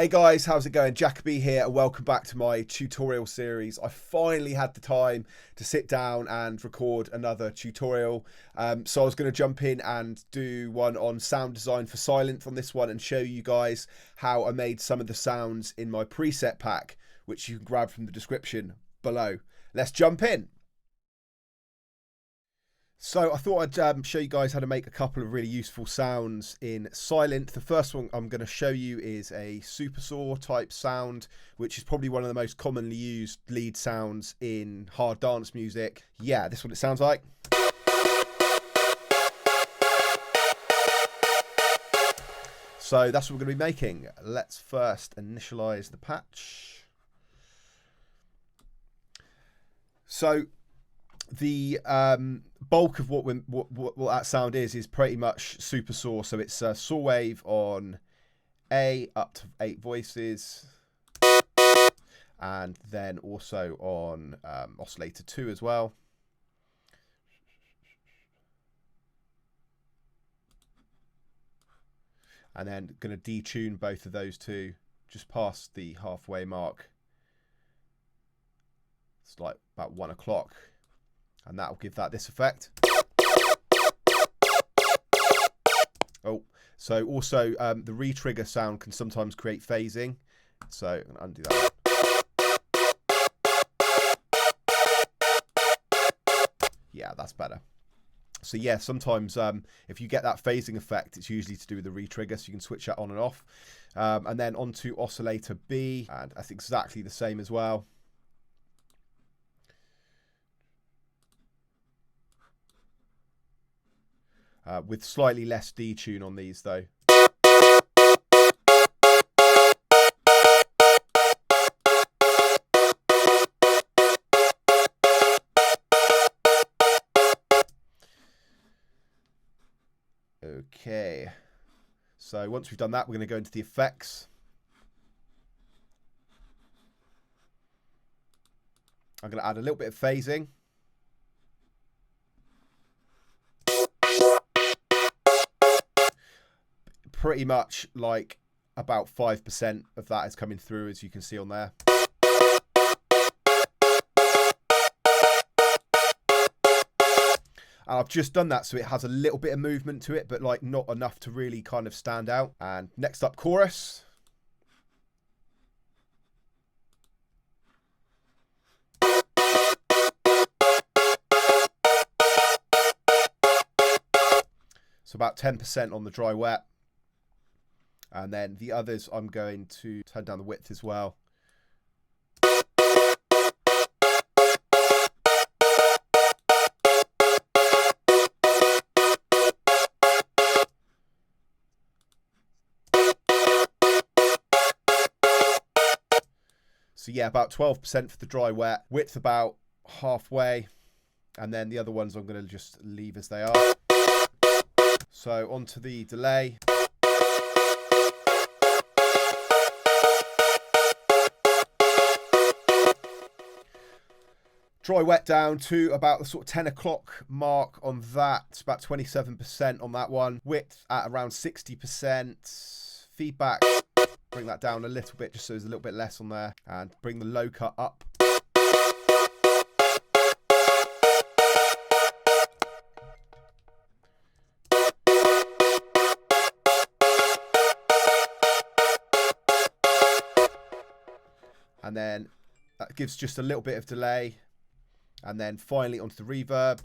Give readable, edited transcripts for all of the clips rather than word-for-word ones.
Hey guys, how's it going? Jakka-B here and welcome back to my tutorial series. I finally had the time to sit down and record another tutorial. So I was going to jump in and do one on sound design for Sylenth on this one and show you guys how I made some of the sounds in my preset pack, which you can grab from the description below. Let's jump in. So I thought I'd show you guys how to make a couple of really useful sounds in Sylenth. The first one I'm going to show you is a Supersaw type sound, which is probably one of the most commonly used lead sounds in hard dance music. Yeah, this is what it sounds like. So that's what we're going to be making. Let's first initialize the patch. So the bulk of what that sound is pretty much Supersaw. So it's a saw wave on A up to 8 voices, and then also on oscillator 2 as well. And then going to detune both of those two just past the halfway mark. It's like about 1 o'clock. And that will give that this effect. Oh, so also the re-trigger sound can sometimes create phasing. So I'm going to undo that. Yeah, that's better. So yeah, sometimes if you get that phasing effect, it's usually to do with the re-trigger, so you can switch that on and off. And then onto oscillator B, and that's exactly the same as well. With slightly less detune on these though. Okay, so once we've done that, we're going to go into the effects. I'm going to add a little bit of phasing. Pretty much like about 5% of that is coming through, as you can see on there. And I've just done that so it has a little bit of movement to it, but like not enough to really kind of stand out. And next up, chorus. So about 10% on the dry wet. And then the others, I'm going to turn down the width as well. So yeah, about 12% for the dry wet, width about halfway. And then the other ones I'm going to just leave as they are. So onto the delay. Dry wet down to about the sort of 10 o'clock mark on that. It's about 27% on that one. Width at around 60%. Feedback, bring that down a little bit just so there's a little bit less on there. And bring the low cut up. And then that gives just a little bit of delay. And then finally onto the reverb.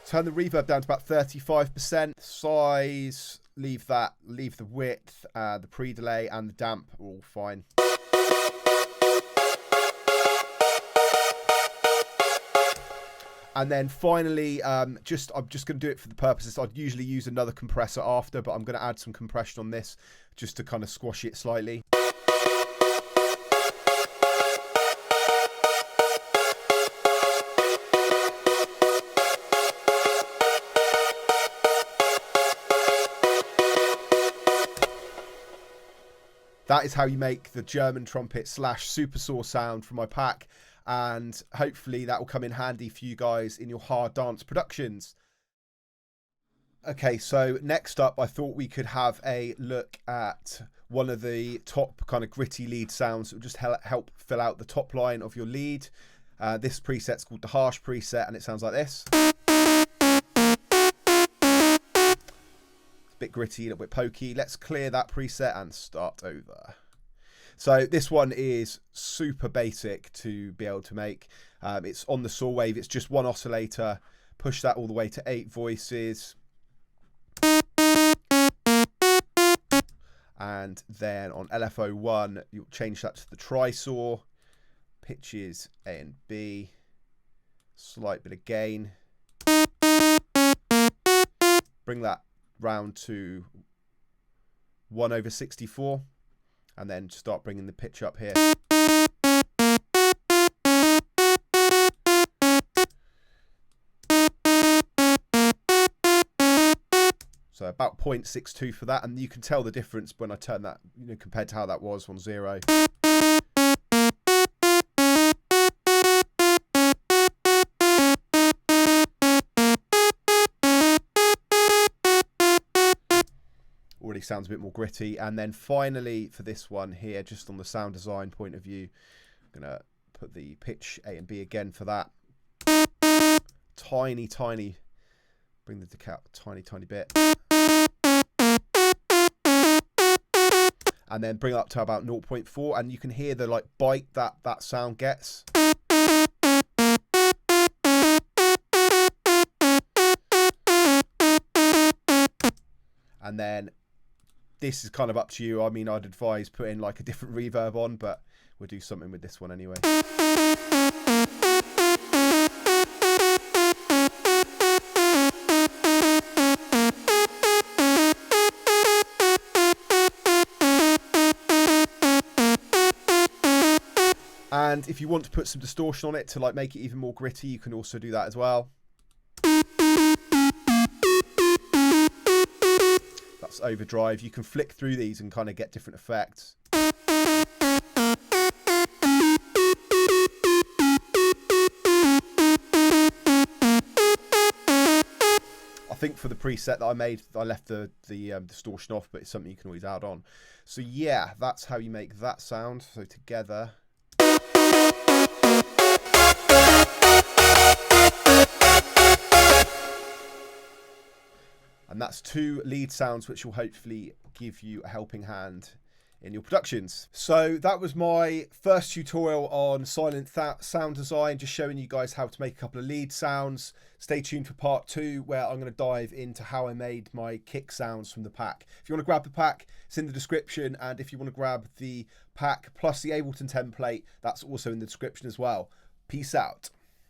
Turn the reverb down to about 35%. Size, leave that, leave the width, the pre-delay and the damp are all fine. And then finally, I'm just going to do it for the purposes. I'd usually use another compressor after, but I'm going to add some compression on this just to kind of squash it slightly. That is how you make the German trumpet / Supersaw sound from my pack, and hopefully that will come in handy for you guys in your hard dance productions. Okay, so next up, I thought we could have a look at one of the top kind of gritty lead sounds that will just help fill out the top line of your lead. This preset's called the harsh preset, and it sounds like this. It's a bit gritty, a little bit pokey. Let's clear that preset and start over. So this one is super basic to be able to make. It's on the saw wave. It's just one oscillator. Push that all the way to 8 voices. And then on LFO1, you'll change that to the tri-saw. Pitches A and B. Slight bit of gain. Bring that round to 1/64. And then start bringing the pitch up here. So about 0.62 for that, and you can tell the difference when I turn that, compared to how that was on 0. Already sounds a bit more gritty. And then finally for this one here, just on the sound design point of view, I'm gonna put the pitch A and B again for that. Tiny, bring the decay up a tiny bit. And then bring it up to about 0.4, and you can hear the like bite that sound gets. And then this is kind of up to you. I mean, I'd advise putting like a different reverb on, but we'll do something with this one anyway. And if you want to put some distortion on it to like make it even more gritty, you can also do that as well. That's overdrive. You can flick through these and kind of get different effects. I think for the preset that I made, I left the distortion off, but it's something you can always add on. So yeah, that's how you make that sound. So together. And that's 2 lead sounds which will hopefully give you a helping hand in your productions. So that was my first tutorial on Sylenth sound design, just showing you guys how to make a couple of lead sounds. Stay tuned for part 2, where I'm going to dive into how I made my kick sounds from the pack. If you want to grab the pack, it's in the description, and if you want to grab the pack plus the Ableton template, that's also in the description as well. Peace out.